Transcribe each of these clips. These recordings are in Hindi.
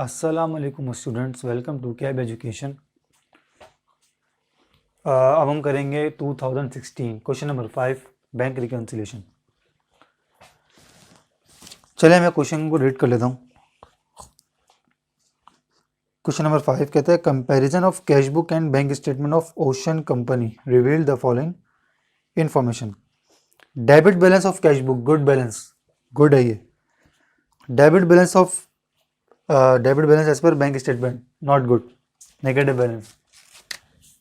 अस्सलाम वालेकुम students, welcome to CAB education. अब हम करेंगे 2016 क्वेश्चन नंबर 5 बैंक रिकन्सिलेशन। चलिए मैं क्वेश्चन को रीड कर लेता हूँ। क्वेश्चन नंबर 5 कहता है comparison of cash book and bank statement of Ocean company reveal the following information. Debit balance of cash book good balance, good है ये। Debit balance of debit balance as per bank statement not good, negative balance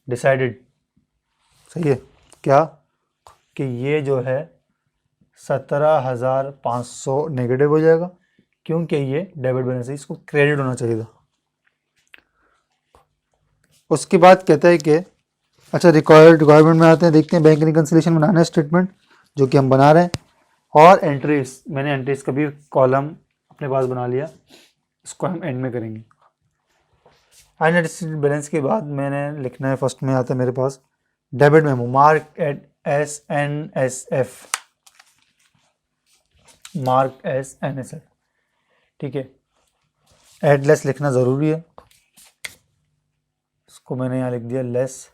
decided. सही है क्या कि ये जो है 17,500 नेगेटिव हो जाएगा क्योंकि ये डेबिट बैलेंस है, इसको क्रेडिट होना चाहिए था। उसके बाद कहता है कि अच्छा रिक्वायरमेंट में आते हैं, देखते हैं बैंक रिकन्सिलेशन बनाना है स्टेटमेंट जो कि हम बना रहे हैं, और एंट्रीज मैंने एंट्रीज का भी कॉलम अपने पास बना लिया, इसको हम एंड में करेंगे। अनएडजस्टेड बैलेंस के बाद मैंने लिखना है, फर्स्ट में आता है मेरे पास debit memo mark at SNSF, mark SNSF, ठीक है। एडलेस लिखना ज़रूरी है, इसको मैंने यहाँ लिख दिया लेस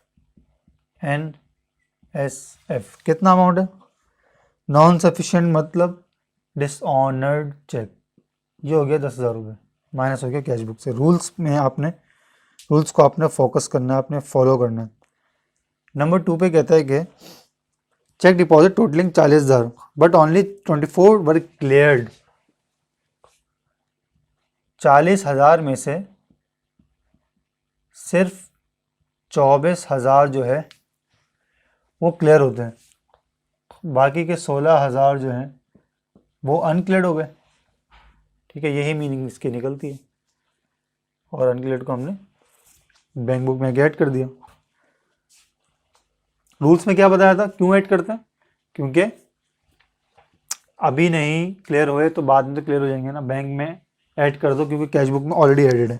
NSF। कितना अमाउंट है? नॉन सफिशिएंट मतलब डिसऑनर्ड चेक, ये हो गया 10,000 रुपये, माइनस हो गया कैश बुक से। रूल्स में आपने रूल्स को आपने फोकस करना है, आपने फॉलो करना है। नंबर 2 पे कहता है कि cheque deposit totalling 40,000 but only 24 were cleared. 40,000 में से सिर्फ 24,000 जो है वो क्लियर होते हैं, बाकी के 16,000 जो हैं वो अनक्लियर्ड हो गए, ठीक है। यही मीनिंग इसकी निकलती है, और अनक्लियर्ड को हमने बैंक बुक में ऐड कर दिया। रूल्स में क्या बताया था, क्यों ऐड करते हैं? क्योंकि अभी नहीं क्लियर हुए तो बाद में तो क्लियर हो जाएंगे ना, बैंक में ऐड कर दो क्योंकि कैश बुक में ऑलरेडी एडेड है।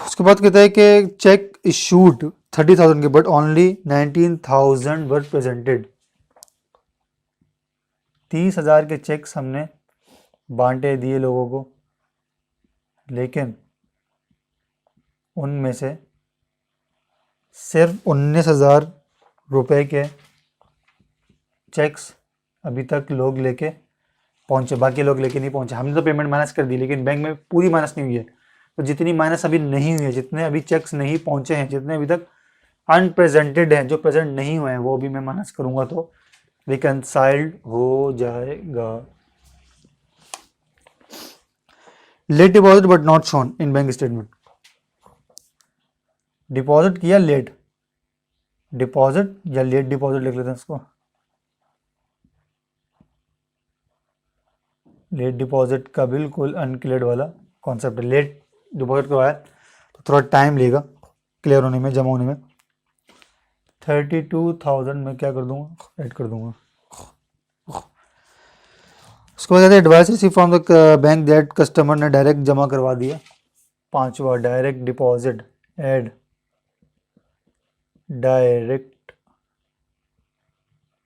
उसके बाद कहता है कि चेक इशूड 30,000 के बट ओनली 19,000 वर प्रेजेंटेड। 30,000 के चेक्स हमने बांटे दिए लोगों को, लेकिन उनमें से सिर्फ 19,000 रुपये के चेक्स अभी तक लोग लेके पहुंचे, बाकी लोग लेके नहीं पहुंचे। हमने तो पेमेंट माइनस कर दी, लेकिन बैंक में पूरी माइनस नहीं हुई है, तो जितनी माइनस अभी नहीं हुई है, जितने अभी चेक्स नहीं पहुंचे हैं, जितने अभी तक अनप्रेजेंटेड हैं, जो प्रेजेंट नहीं हुए हैं, वो भी मैं माइनस करूंगा तो रिकनसाइल्ड हो जाएगा। Late deposit but not shown in bank statement. Deposit किया लेट, डिपॉजिट या लेट डिपॉजिट लिख लेते हैं इसको। लेट डिपॉजिट का बिल्कुल अनक्लियर्ड वाला कॉन्सेप्ट है। लेट डिपॉजिट करवाया तो थोड़ा टाइम लेगा क्लियर होने में, जमा होने में। 32,000 में क्या कर दूंगा, ऐड कर दूंगा। उसके बाद advice receive from the bank that customer ने डायरेक्ट जमा करवा दिया। 5वां direct deposit, add direct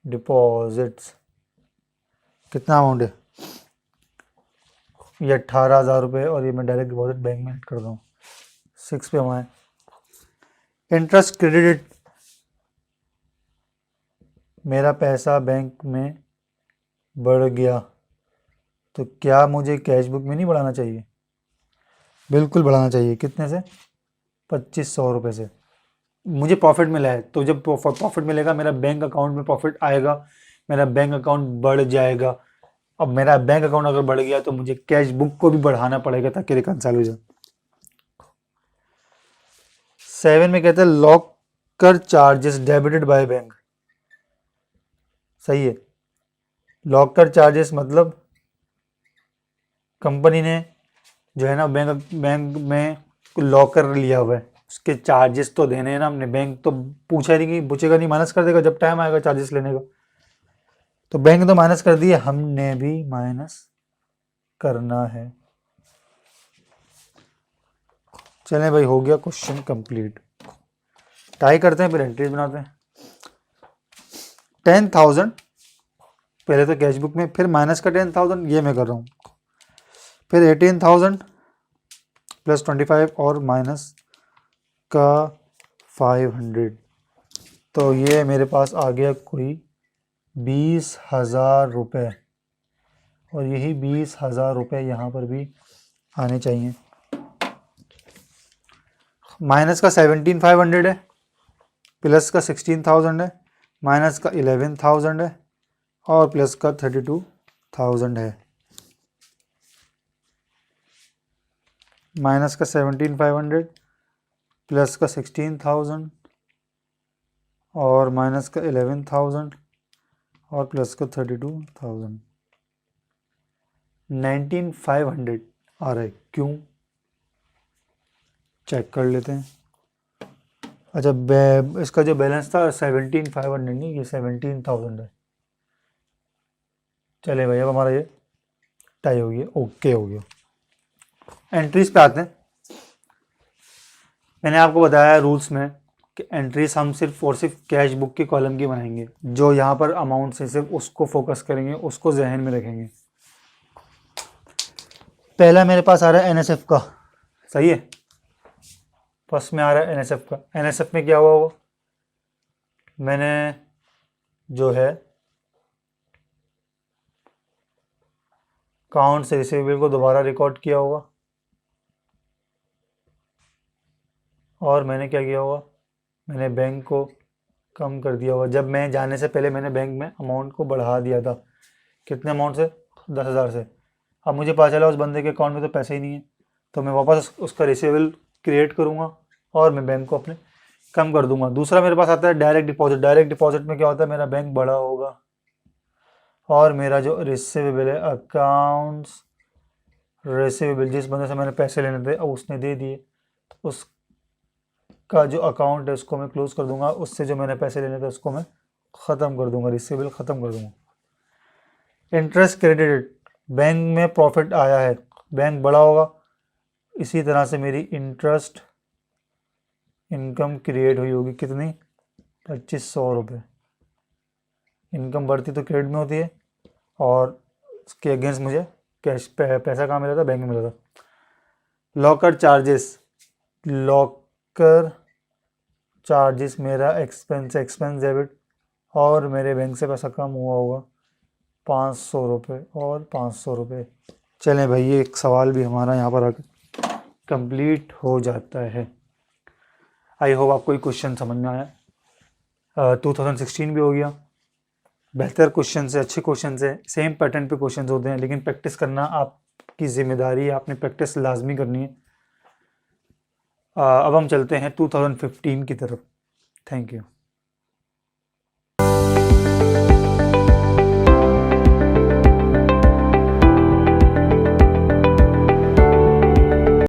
deposits. कितना अमाउंट है? ये 18,000 रुपये, और ये मैं डायरेक्ट डिपॉजिट बैंक में ऐड कर दूँ। 6 पे हमारे इंटरेस्ट क्रेडिट, मेरा पैसा बैंक में बढ़ गया तो क्या मुझे कैश बुक में नहीं बढ़ाना चाहिए? बिल्कुल बढ़ाना चाहिए। कितने से? 2,500 रुपये से। मुझे प्रॉफिट मिला है, तो जब प्रॉफिट मिलेगा मेरा बैंक अकाउंट में प्रॉफिट आएगा, मेरा बैंक अकाउंट बढ़ जाएगा। अब मेरा बैंक अकाउंट अगर बढ़ गया तो मुझे कैश बुक को भी बढ़ाना पड़ेगा ताकि रिकनसाइल हो जाए। 7 में कहते हैं locker charges debited by bank. सही है। लॉकर चार्जेस मतलब कंपनी ने जो है ना बैंक में लॉकर लिया हुआ है, उसके चार्जेस तो देने हैं ना हमने। बैंक तो पूछा नहीं कि पूछेगा नहीं, माइनस कर देगा जब टाइम आएगा चार्जेस लेने का। तो बैंक ने तो माइनस कर दिए, हमने भी माइनस करना है। चलें भाई, हो गया क्वेश्चन कंप्लीट। टाई करते हैं, फिर एंट्रीज बनाते हैं। 10,000 पहले तो कैश बुक में, फिर माइनस का 10,000 ये मैं कर रहा हूँ। फिर 18,000 प्लस 25 और माइनस का 500, तो ये मेरे पास आ गया कोई 20,000 रुपये, और यही 20,000 रुपये यहाँ पर भी आने चाहिए। माइनस का 17,500 है, प्लस का 16,000 है, माइनस का 11,000 है, और प्लस का 32,000 है। माइनस का 17,500 प्लस का 16,000 और माइनस का 11,000 और प्लस का 32,000, 19,500 आ रहा है। क्यों, चेक कर लेते हैं। अच्छा, इसका जो बैलेंस था 17,500 नहीं, ये 17,000 है। चले भाई, अब हमारा ये टाई हो गया, ओके हो गया। एंट्रीज पे आते हैं। मैंने आपको बताया रूल्स में कि एंट्रीज हम सिर्फ और सिर्फ कैश बुक के कॉलम की बनाएंगे। जो यहाँ पर अमाउंट से सिर्फ उसको फोकस करेंगे, उसको जहन में रखेंगे। पहला मेरे पास आ रहा है एनएसएफ का, सही है। फर्स्ट में आ रहा है एनएसएफ का। एनएसएफ में क्या हुआ होगा, मैंने जो है अकाउंट से रिसीवेबल को दोबारा रिकॉर्ड किया होगा, और मैंने क्या किया होगा, मैंने बैंक को कम कर दिया होगा। जब मैं जाने से पहले मैंने बैंक में अमाउंट को बढ़ा दिया था, कितने अमाउंट से, 10,000 से। अब मुझे पता चला उस बंदे के अकाउंट में तो पैसे ही नहीं है, तो मैं वापस उसका रिसीवेबल क्रिएट करूँगा और मैं बैंक को अपने कम कर दूंगा। दूसरा मेरे पास आता है डायरेक्ट डिपॉजिट। डायरेक्ट डिपॉजिट में क्या होता है, मेरा बैंक बड़ा होगा और मेरा जो रिसीवेबल है, अकाउंट्स रिसीवेबल, जिस बंदे से मैंने पैसे लेने थे अब उसने दे दिए, तो उसका जो अकाउंट है उसको मैं क्लोज कर दूंगा। उससे जो मैंने पैसे लेने थे उसको मैं ख़त्म कर दूंगा, रिसीवेबल ख़त्म कर दूंगा। इंटरेस्ट क्रेडिटेड, बैंक में प्रॉफिट आया है, बैंक बड़ा होगा, इसी तरह से मेरी इंटरेस्ट इनकम क्रिएट हुई होगी। कितनी, 2,500 रुपये। इनकम बढ़ती तो क्रेडिट में होती है, और उसके अगेंस्ट मुझे कैश पैसा कहाँ मिला था, बैंक में मिला था। लॉकर चार्जेस, लॉकर चार्जेस मेरा एक्सपेंस डेबिट, और मेरे बैंक से पैसा कम हुआ होगा 500 रुपये और 500 रुपये। चलें भाई, ये एक सवाल भी हमारा यहाँ पर आकर कंप्लीट हो जाता है। आई होप आपको ये क्वेश्चन समझ में आया। 2016 भी हो गया। बेहतर क्वेश्चन से, अच्छे क्वेश्चन से, सेम पैटर्न पे क्वेश्चन होते हैं, लेकिन प्रैक्टिस करना आपकी जिम्मेदारी है, आपने प्रैक्टिस लाजमी करनी है। अब हम चलते हैं 2015 की तरफ। Thank you.